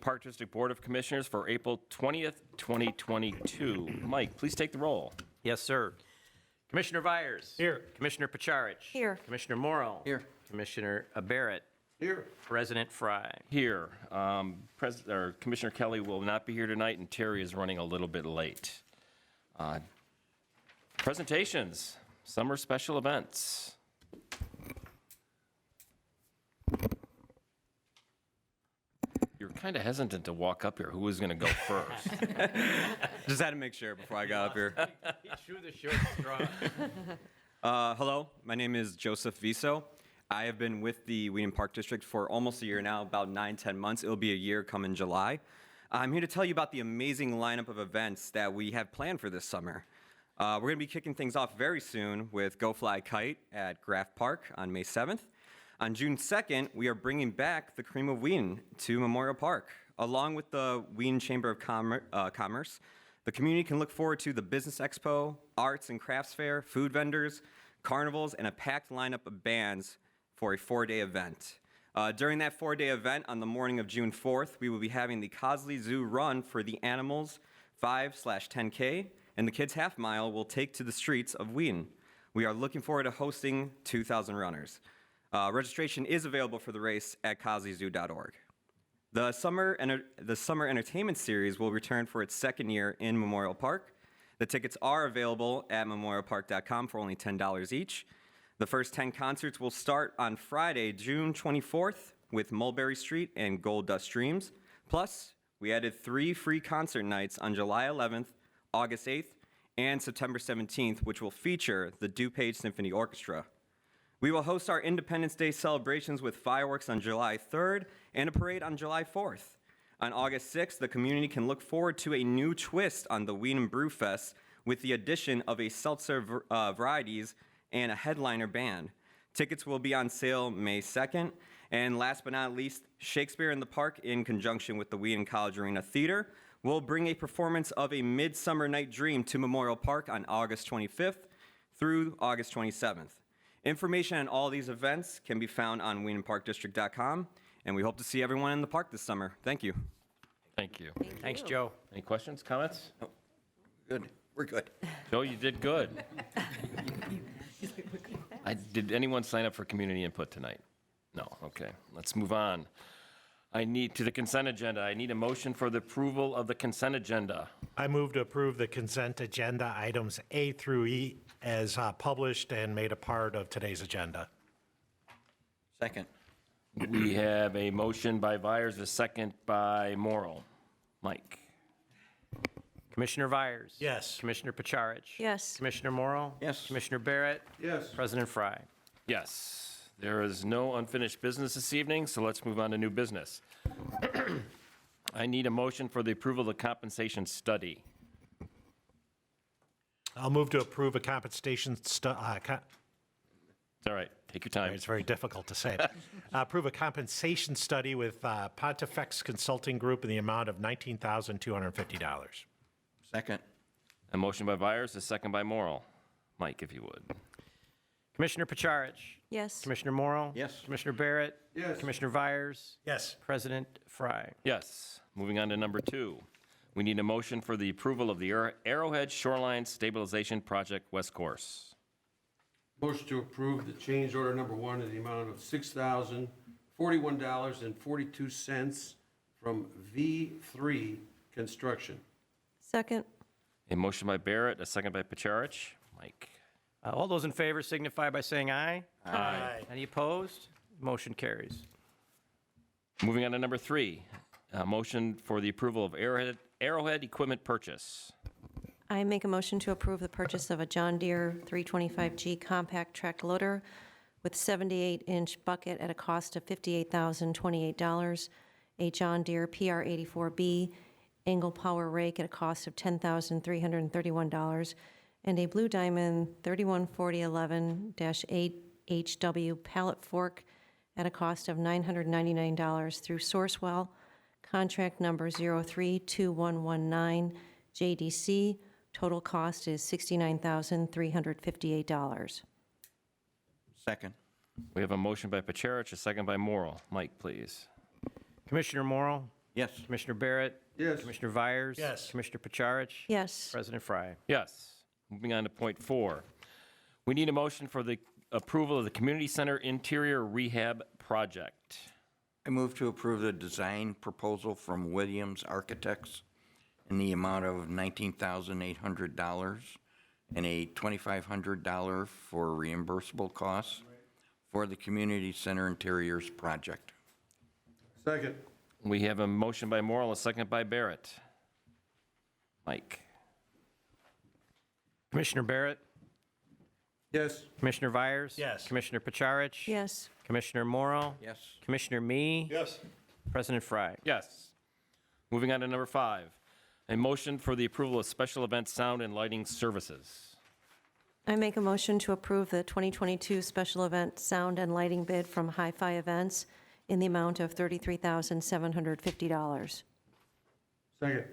Park District Board of Commissioners for April 20th, 2022. Mike, please take the roll. Yes, sir. Commissioner Vyers. Here. Commissioner Pacharich. Here. Commissioner Morrill. Here. Commissioner Barrett. Here. President Frey. Here. Commissioner Kelly will not be here tonight, and Terry is running a little bit late. Presentations, summer special events. You're kind of hesitant to walk up here. Who was going to go first? Just had to make sure before I got up here. He drew the short straw. Hello, my name is Joseph Viso. I have been with the Wheaton Park District for almost a year now, about 9-10 months. It'll be a year come in July. I'm here to tell you about the amazing lineup of events that we have planned for this summer. We're going to be kicking things off very soon with Go Fly Kite at Graff Park on May 7th. On June 2nd, we are bringing back the Cream of Wheaton to Memorial Park. Along with the Wheaton Chamber of Commerce, the community can look forward to the Business Expo, Arts and Crafts Fair, food vendors, carnivals, and a packed lineup of bands for a 4-day event. During that 4-day event, on the morning of June 4th, we will be having the Cosley Zoo Run for the Animals 5/10K, and the Kids Half Mile will take to the streets of Wheaton. We are looking forward to hosting 2,000 runners. Registration is available for the race at cosleyzoo.org. The summer entertainment series will return for its second year in Memorial Park. The tickets are available at memorialpark.com for only $10 each. The first 10 concerts will start on Friday, June 24th with Mulberry Street and Gold Dust Dreams. Plus, we added 3 free concert nights on July 11th, August 8th, and September 17th, which will feature the DuPage Symphony Orchestra. We will host our Independence Day celebrations with fireworks on July 3rd and a parade on July 4th. On August 6th, the community can look forward to a new twist on the Wheaton Brew Fest with the addition of a seltzer varieties and a headliner band. Tickets will be on sale May 2nd. And last but not least, Shakespeare in the Park, in conjunction with the Wheaton College Arena Theater, will bring a performance of A Midsummer Night Dream to Memorial Park on August 25th through August 27th. Information on all these events can be found on WheatonParkDistrict.com, and we hope to see everyone in the park this summer. Thank you. Thank you. Thanks, Joe. Any questions, comments? Good. We're good. Joe, you did good. Did anyone sign up for community input tonight? No, okay. Let's move on. To the consent agenda. I need a motion for the approval of the consent agenda. I move to approve the consent agenda items A through E as published and made a part of today's agenda. Second. We have a motion by Vyers, a second by Morrill. Mike? Commissioner Vyers. Yes. Commissioner Pacharich. Yes. Commissioner Morrill. Yes. Commissioner Barrett. Yes. President Frey. Yes. There is no unfinished business this evening, so let's move on to new business. I need a motion for the approval of the compensation study. I'll move to approve a compensation study. It's all right. Take your time. It's very difficult to say. Approve a compensation study with Pontifex Consulting Group in the amount of $19,250. Second. A motion by Vyers, a second by Morrill. Mike, if you would. Commissioner Pacharich. Yes. Commissioner Morrill. Yes. Commissioner Barrett. Yes. Commissioner Vyers. Yes. President Frey. Yes. Moving on to number 2. We need a motion for the approval of the Arrowhead Shoreline Stabilization Project West Course. Motion to approve the change order number 1 in the amount of $6,041.42 from V3 Construction. Second. A motion by Barrett, a second by Pacharich. Mike? All those in favor signify by saying aye. Aye. Any opposed? Motion carries. Moving on to number 3. A motion for the approval of Arrowhead equipment purchase. I make a motion to approve the purchase of a John Deere 325G compact track loader with 78-inch bucket at a cost of $58,028, a John Deere PR84B angle power rake at a cost of $10,331, and a Blue Diamond 314011-8HW pallet fork at a cost of $999 through Sourcewell, contract number 032119 JDC. Total cost is $69,358. Second. We have a motion by Pacharich, a second by Morrill. Mike, please. Commissioner Morrill. Yes. Commissioner Barrett? Yes. Commissioner Vyers? Yes. Commissioner Pacharich? Yes. President Frey. Yes. Moving on to point 4. We need a motion for the approval of the community center interior rehab project. I move to approve the design proposal from Williams Architects in the amount of $19,800 and a $2,500 for reimbursable costs for the community center interiors project. Second. We have a motion by Morrill, a second by Barrett. Mike? Commissioner Barrett? Yes. Commissioner Vyers? Yes. Commissioner Pacharich? Yes. Commissioner Morrill? Yes. Commissioner Mee? Yes. President Frey. Yes. Moving on to number 5, a motion for the approval of special event sound and lighting services. I make a motion to approve the 2022 special event sound and lighting bid from Hi-Fi Events in the amount of $33,750. Second.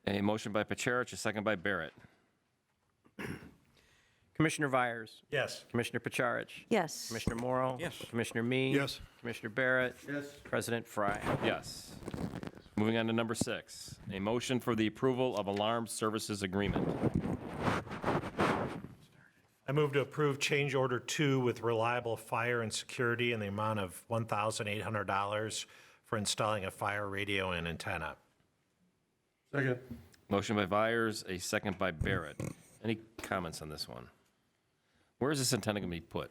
A motion by Pacharich, a second by Barrett. Commissioner Vyers? Yes. Commissioner Pacharich? Yes. Commissioner Morrill? Yes. Commissioner Mee? Yes. Commissioner Barrett? Yes. President Frey. Yes. Moving on to number 6, a motion for the approval of alarm services agreement. I move to approve change order 2 with Reliable Fire and Security in the amount of $1,800 for installing a fire radio and antenna. Second. Motion by Vyers, a second by Barrett. Any comments on this one? Where is this antenna going to be put?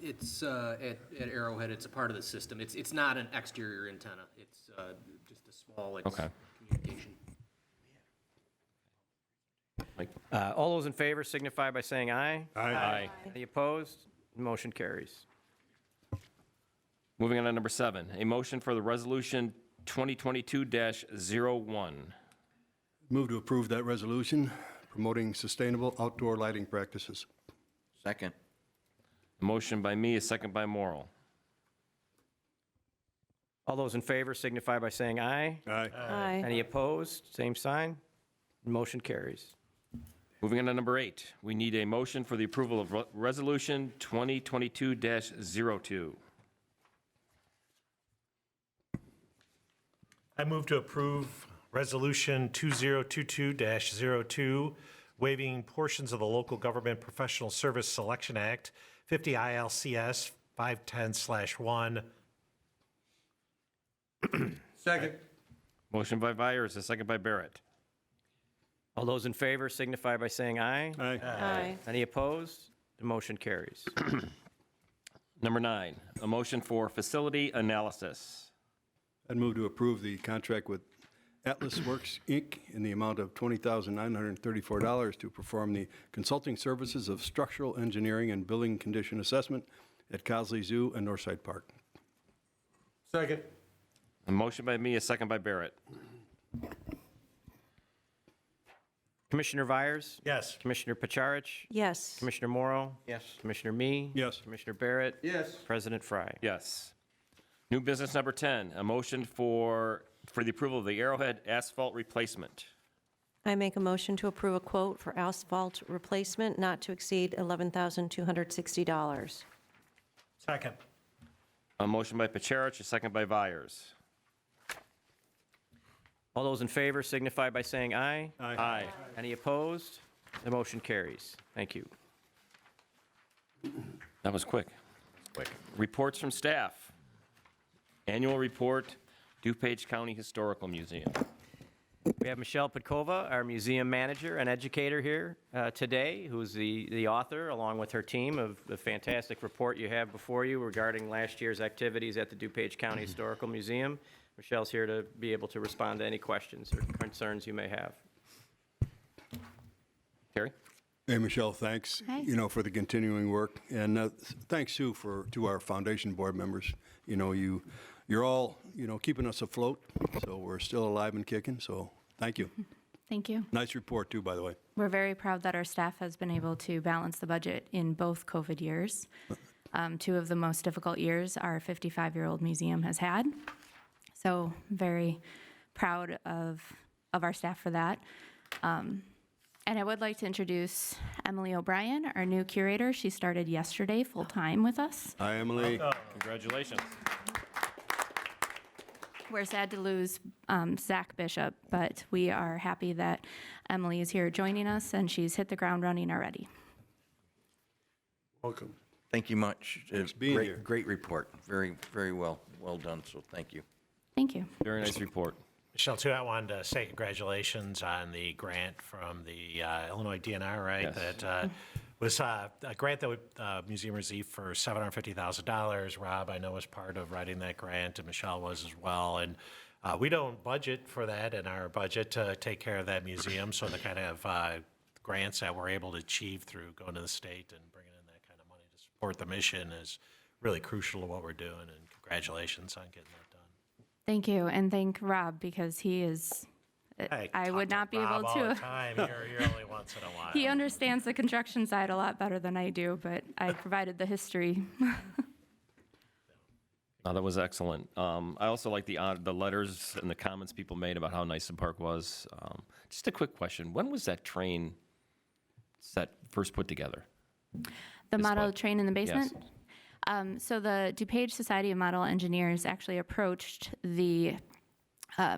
It's at Arrowhead. It's a part of the system. It's not an exterior antenna. It's just a small Okay. communication. Mike? All those in favor signify by saying aye. Aye. Any opposed? Motion carries. Moving on to number 7, a motion for the resolution 2022-01. Move to approve that resolution promoting sustainable outdoor lighting practices. Second. A motion by me, a second by Morrill. All those in favor signify by saying aye. Aye. Aye. Any opposed? Same sign. Motion carries. Moving on to number 8, we need a motion for the approval of resolution 2022-02. I move to approve Resolution 2022-02, waiving portions of the Local Government Professional Service Selection Act, 50 ILCS 510/1. Second. Motion by Vyers, a second by Barrett. All those in favor signify by saying aye. Aye. Aye. Any opposed? The motion carries. Number 9, a motion for facility analysis. I'd move to approve the contract with Atlas Works, Inc. in the amount of $20,934 to perform the consulting services of structural engineering and building condition assessment at Cosley Zoo and Northside Park. Second. A motion by me, a second by Barrett. Commissioner Vyers? Yes. Commissioner Pacharich? Yes. Commissioner Morrill? Yes. Commissioner Mee? Yes. Commissioner Barrett? Yes. President Frey. Yes. New business number 10, a motion for the approval of the Arrowhead asphalt replacement. I make a motion to approve a quote for asphalt replacement not to exceed $11,260. Second. A motion by Pacharich, a second by Vyers. All those in favor signify by saying aye. Aye. Any opposed? The motion carries. Thank you. That was quick. Reports from staff. Annual report, DuPage County Historical Museum. We have Michelle Podkova, our museum manager and educator here today, who's the author, along with her team, of the fantastic report you have before you regarding last year's activities at the DuPage County Historical Museum. Michelle's here to be able to respond to any questions or concerns you may have. Terry? Hey, Michelle, thanks, for the continuing work. And thanks, Sue, to our foundation board members. You're all, keeping us afloat, so we're still alive and kicking, so thank you. Thank you. Nice report, too, by the way. We're very proud that our staff has been able to balance the budget in both COVID years. 2 of the most difficult years our 55-year-old museum has had. So very proud of our staff for that. And I would like to introduce Emily O'Brien, our new curator. She started yesterday full-time with us. Hi, Emily. Congratulations. We're sad to lose Zach Bishop, but we are happy that Emily is here joining us, and she's hit the ground running already. Welcome. Thank you much. Thanks for being Great, here. great report. Very, very well done, so thank you. Thank you. Very nice report. Michelle, too, I wanted to say congratulations on the grant from the Illinois DNR, right? Yes. That was a grant that museum received for $750,000. Rob, I know, was part of writing that grant, and Michelle was as well. And we don't budget for that in our budget to take care of that museum, so the kind of grants that we're able to achieve through going to the state and bringing in that kind of money to support the mission is really crucial to what we're doing, and congratulations on getting that done. Thank you, and thank Rob, because he is, I would not be able All the to. time. You're only once in a while. He understands the construction side a lot better than I do, but I provided the history. No, that was excellent. I also like the letters and the comments people made about how nice the park was. Just a quick question. When was that train set first put together? The This model what? train in the basement? Yes. So the DuPage Society of Model Engineers actually approached the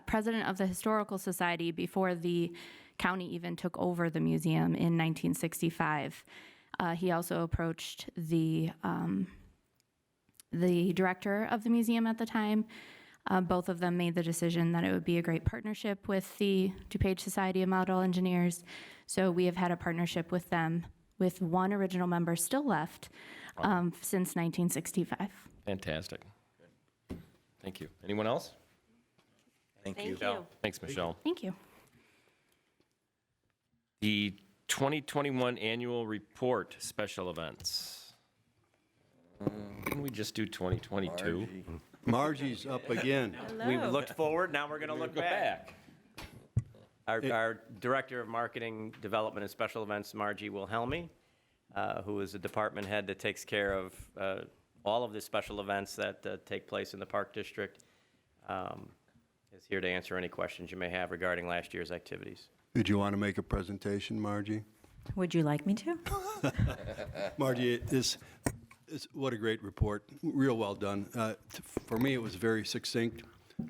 president of the Historical Society before the county even took over the museum in 1965. He also approached the director of the museum at the time. Both of them made the decision that it would be a great partnership with the DuPage Society of Model Engineers. So we have had a partnership with them, with one original member still left, since 1965. Fantastic. Thank you. Anyone else? Thank you. Thanks, Michelle. Thank you. The 2021 annual report special events. Didn't we just do 2022? Margie's up again. We looked forward, now we're going to look back. Our Director of Marketing, Development, and Special Events, Margie Wilhelmi, who is a department head that takes care of all of the special events that take place in the Park District, is here to answer any questions you may have regarding last year's activities. Did you want to make a presentation, Margie? Would you like me to? Margie, what a great report. Real well done. For me, it was very succinct.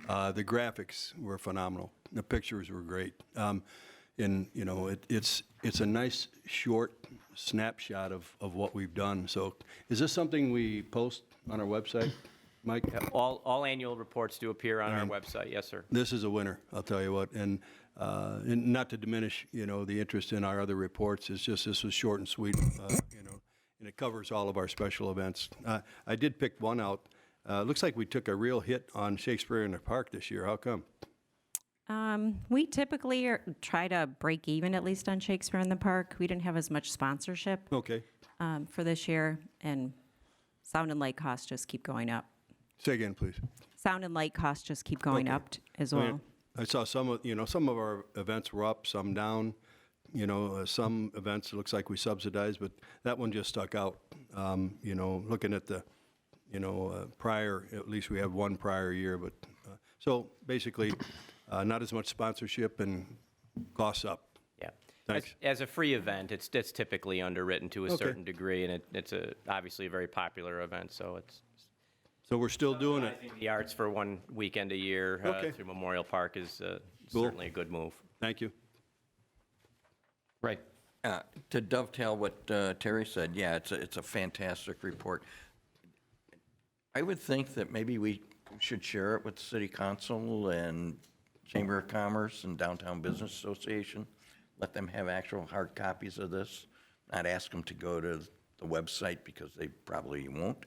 The graphics were phenomenal. The pictures were great. It's a nice short snapshot of what we've done. So is this something we post on our website, Mike? All annual reports do appear on our website, yes, sir. This is a winner, I'll tell you what. And not to diminish, the interest in our other reports, it's just this was short and sweet, and it covers all of our special events. I did pick one out. Looks like we took a real hit on Shakespeare in the Park this year. How come? We typically try to break even, at least on Shakespeare in the Park. We didn't have as much sponsorship Okay. for this year, and sound and light costs just keep going up. Say again, please. Sound and light costs just keep going Okay. up as I well. mean, I saw some of our events were up, some down. Some events it looks like we subsidized, but that one just stuck out. Looking at the, prior, at least we have one prior year, but so basically, not as much sponsorship and costs up. Yeah. Thanks. As a free event, it's typically underwritten to a Okay. certain degree, and it's obviously a very popular event, so it's So we're still doing it. the arts for one weekend a year Okay. through Memorial Park is Cool. certainly a good move. Thank you. Right. To dovetail what Terry said, yeah, it's a fantastic report. I would think that maybe we should share it with the City Council and Chamber of Commerce and Downtown Business Association. Let them have actual hard copies of this. Not ask them to go to the website because they probably won't.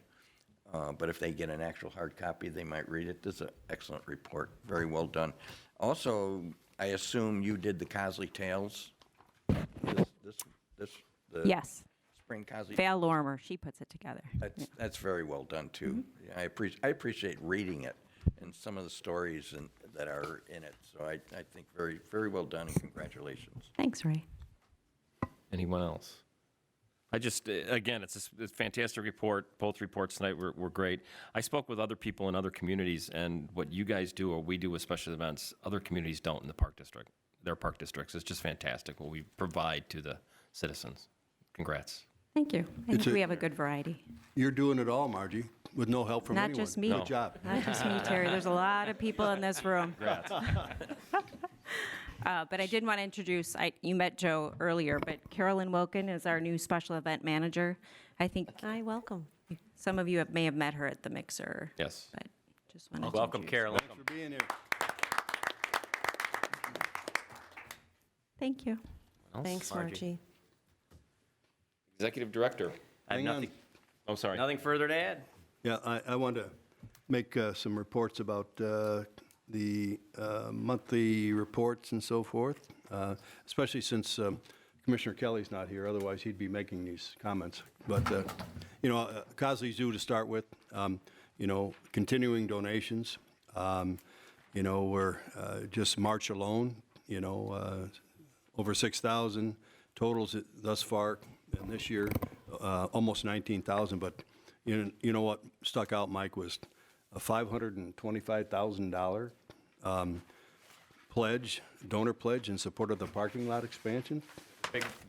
But if they get an actual hard copy, they might read it. This is an excellent report. Very well done. Also, I assume you did the Cosley Tales? The Yes. Spring Cosley? Val Lorimer, she puts it together. That's very well done, too. Yeah, I appreciate reading it and some of the stories that are in it. So I think very, very well done, and congratulations. Thanks, Ray. Anyone else? I just, again, it's a fantastic report. Both reports tonight were great. I spoke with other people in other communities, and what you guys do or we do with special events, other communities don't in the Park District. Their park districts. It's just fantastic what we provide to the citizens. Congrats. Thank you. I It's think a- we have a good variety. You're doing it all, Margie. with no help from Not anyone. just me. Good job. Not just me, Terry. There's a lot of people in this room. Congrats. But I did want to introduce, you met Joe earlier, but Carolyn Wilkin is our new special event manager. I think Hi, welcome. some of you may have met her at the Mixer. Yes. But just wanted to Welcome, introduce- Carolyn. Thanks for being here. Thank you. Thanks, Margie. Margie. Executive Director. I have Hang on. nothing, Oh, sorry. nothing further to add. Yeah, I want to make some reports about the monthly reports and so forth, especially since Commissioner Kelly's not here. Otherwise, he'd be making these comments. But, Cosley's due to start with, continuing donations. We're just March alone, over 6,000 totals thus far, and this year, almost 19,000. But you know what stuck out, Mike, was a $525,000 donor pledge in support of the parking lot expansion.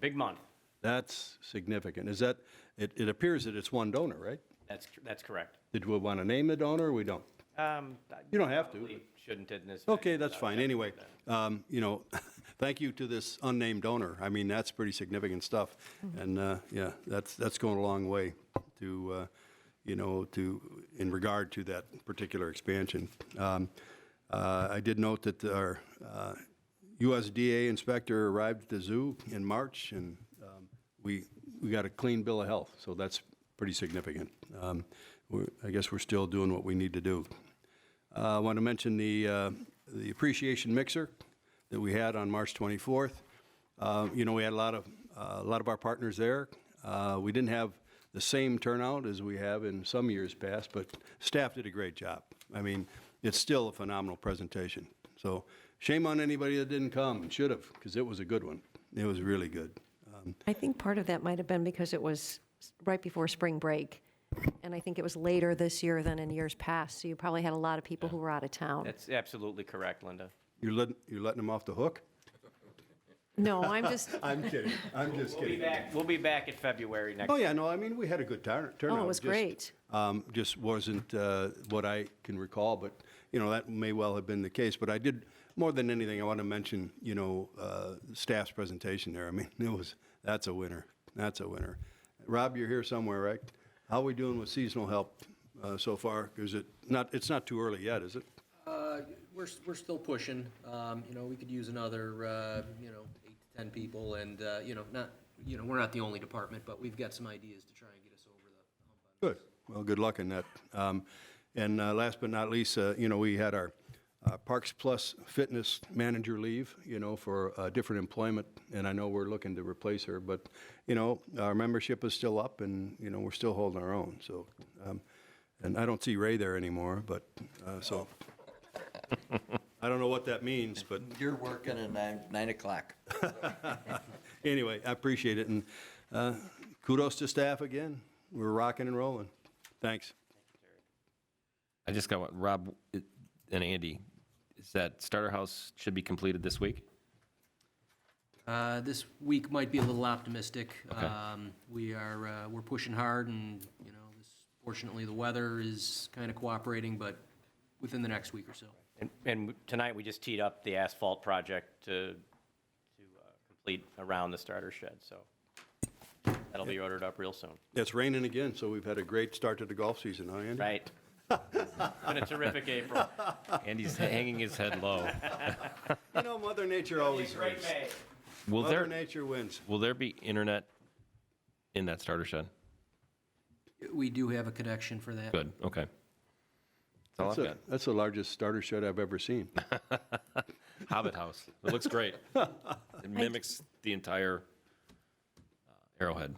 Big month. That's significant. Is that, it appears that it's one donor, right? That's correct. Did we want to name the donor, or we don't? You don't have to. Probably shouldn't in this. Okay, that's fine. Anyway, thank you to this unnamed donor. I mean, that's pretty significant stuff. And, yeah, that's going a long way to, in regard to that particular expansion. I did note that our USDA inspector arrived at the zoo in March, and we got a clean bill of health, so that's pretty significant. I guess we're still doing what we need to do. I want to mention the appreciation mixer that we had on March 24th. We had a lot of our partners there. We didn't have the same turnout as we have in some years past, but staff did a great job. I mean, it's still a phenomenal presentation. So shame on anybody that didn't come and should have, because it was a good one. It was really good. I think part of that might have been because it was right before spring break, and I think it was later this year than in years past, so you probably had a lot of people who were out of town. That's absolutely correct, Linda. You're letting them off the hook? No, I'm just, I'm kidding. I'm just kidding. We'll be back in February next. Oh, yeah, no, I mean, we had a good turnout. oh, it was Just, great. Just wasn't what I can recall, but, that may well have been the case. But I did, more than anything, I want to mention, staff's presentation there. I mean, that's a winner. That's a winner. Rob, you're here somewhere, right? How are we doing with seasonal help so far? Is it's not too early yet, is it? We're still pushing. We could use another, 8 to 10 people, and we're not the only department, but we've got some ideas to try and get us over the hump on Good. Well, good luck in that. And last but not least, we had our Parks Plus fitness manager leave, for different employment, and I know we're looking to replace her, but, our membership is still up, and, we're still holding our own, so, and I don't see Ray there anymore, but, so, I don't know what that means, but You're working at 9 o'clock. anyway, I appreciate it, and kudos to staff again. We're rocking and rolling. Thanks. I just got one. Rob and Andy, is that starter house should be completed this week? This week might be a little optimistic. Okay. We're pushing hard, and fortunately the weather is kind of cooperating, but within the next week or so. And tonight, we just teed up the asphalt project to complete around the starter shed, so that'll be ordered up real soon. It's raining again, so we've had a great start to the golf season, huh, Andy? Right. Been a terrific April. Andy's hanging his head low. Mother Nature always wins. Will Mother there, Nature wins. will there be internet in that starter shed? We do have a connection for that. Good, okay. That's all I've got. That's the largest starter shed I've ever seen. Hobbit house. It looks great. It mimics the entire Arrowhead.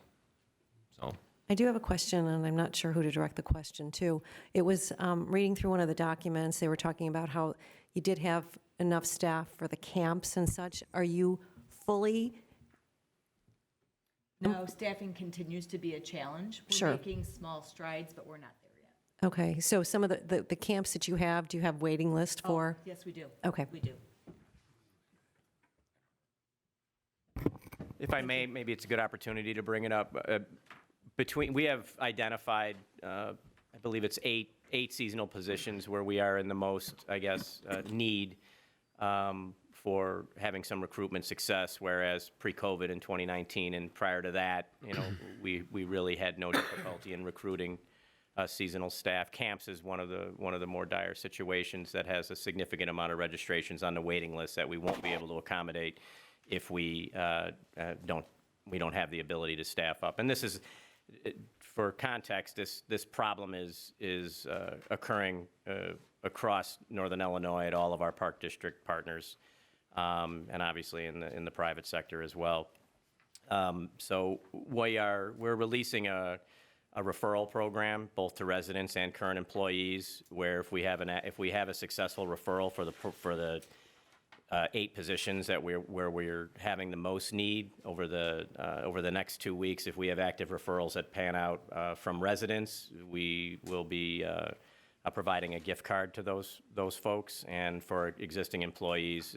So, I do have a question, and I'm not sure who to direct the question to. It was reading through one of the documents, they were talking about how you did have enough staff for the camps and such. Are you fully? No, staffing continues to be a challenge. We're Sure. making small strides, but we're not there yet. Okay, so some of the camps that you have, do you have waiting list for? Oh, yes, we do. Okay. We do. If I may, maybe it's a good opportunity to bring it up. We have identified, I believe it's eight seasonal positions where we are in the most, I guess, need for having some recruitment success, whereas pre-COVID in 2019 and prior to that, we really had no difficulty in recruiting seasonal staff. Camps is one of the more dire situations that has a significant amount of registrations on the waiting list that we won't be able to accommodate if we don't have the ability to staff up. And this is, for context, this problem is occurring across Northern Illinois at all of our Park District partners, and obviously in the private sector as well. So we're releasing a referral program both to residents and current employees, where if we have a successful referral for the 8 positions where we're having the most need over the next 2 weeks, if we have active referrals that pan out from residents, we will be providing a gift card to those folks, and for existing employees,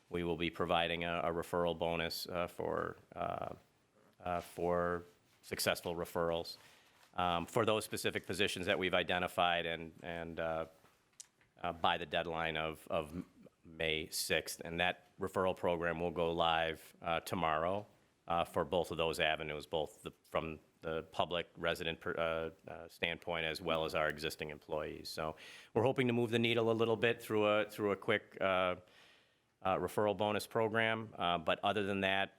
we will be providing a referral bonus for successful referrals for those specific positions that we've identified, and by the deadline of May 6th. And that referral program will go live tomorrow for both of those avenues, both from the public resident standpoint as well as our existing employees. So we're hoping to move the needle a little bit through a quick referral bonus program. But other than that,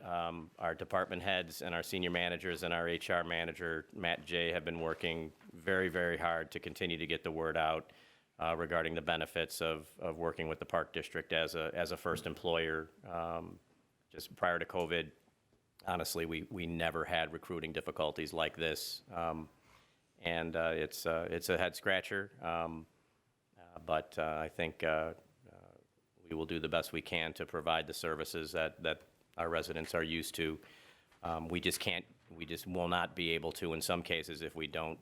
our department heads and our senior managers and our HR manager, Matt J., have been working very, very hard to continue to get the word out regarding the benefits of working with the Park District as a first employer. Just prior to COVID, honestly, we never had recruiting difficulties like this, and it's a head scratcher. But I think we will do the best we can to provide the services that our residents are used to. We just will not be able to, in some cases, if we don't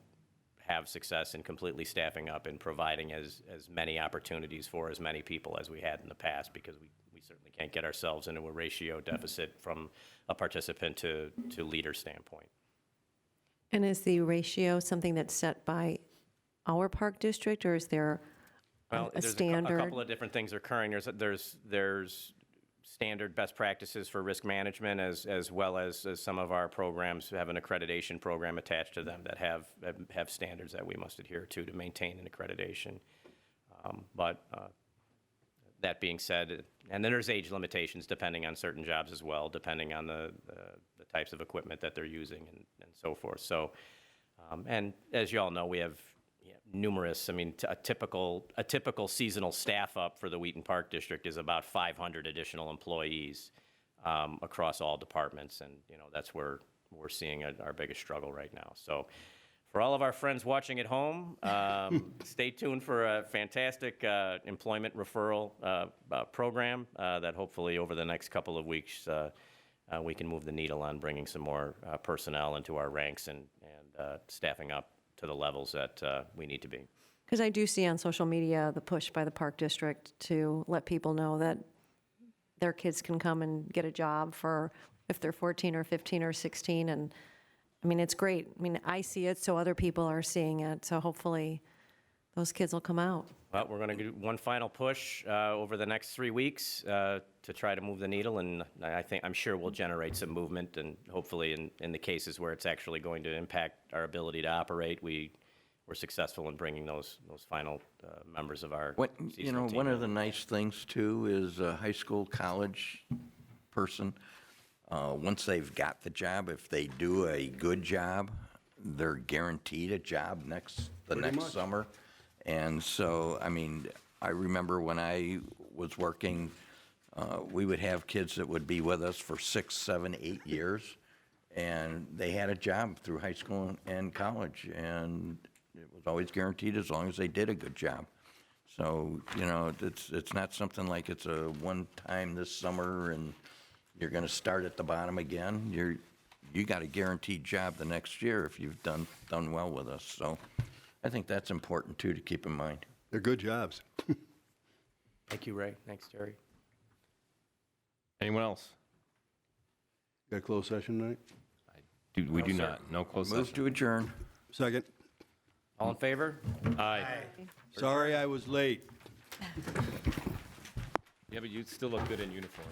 have success in completely staffing up and providing as many opportunities for as many people as we had in the past, because we certainly can't get ourselves into a ratio deficit from a participant to leader standpoint. And is the ratio something that's set by our park district, or is there a standard? A couple of different things occurring. There's standard best practices for risk management, as well as some of our programs have an accreditation program attached to them that have standards that we must adhere to maintain an accreditation. But that being said, and then there's age limitations depending on certain jobs as well, depending on the types of equipment that they're using and so forth. So, and as you all know, we have numerous. I mean, a typical seasonal staff up for the Wheaton Park District is about 500 additional employees across all departments, and that's where we're seeing our biggest struggle right now. So, for all of our friends watching at home, stay tuned for a fantastic employment referral program that hopefully over the next couple of weeks we can move the needle on bringing some more personnel into our ranks and staffing up to the levels that we need to be. Because I do see on social media the push by the Park District to let people know that their kids can come and get a job for if they're 14 or 15 or 16. And I mean, it's great. I mean, I see it, so other people are seeing it. So hopefully those kids will come out. Well, we're going to do one final push over the next 3 weeks to try to move the needle, and I'm sure we'll generate some movement, and hopefully in the cases where it's actually going to impact our ability to operate, we're successful in bringing those final members of our seasonal team. One of the nice things too is a high school, college person, once they've got the job, if they do a good job, they're guaranteed a job the next summer. And so, I mean, I remember when I was working, we would have kids that would be with us for 6, 7, 8 years, and they had a job through high school and college, and it was always guaranteed as long as they did a good job. So, it's not something like it's a one-time this summer and you're going to start at the bottom again. You got a guaranteed job the next year if you've done well with us. So I think that's important, too, to keep in mind. They're good jobs. Thank you, Ray. Thanks, Terry. Anyone else? Got a closed session tonight? We do not. No closed Move session. to adjourn. Second. All in favor? Aye. Sorry I was late. Yeah, but you still look good in uniform.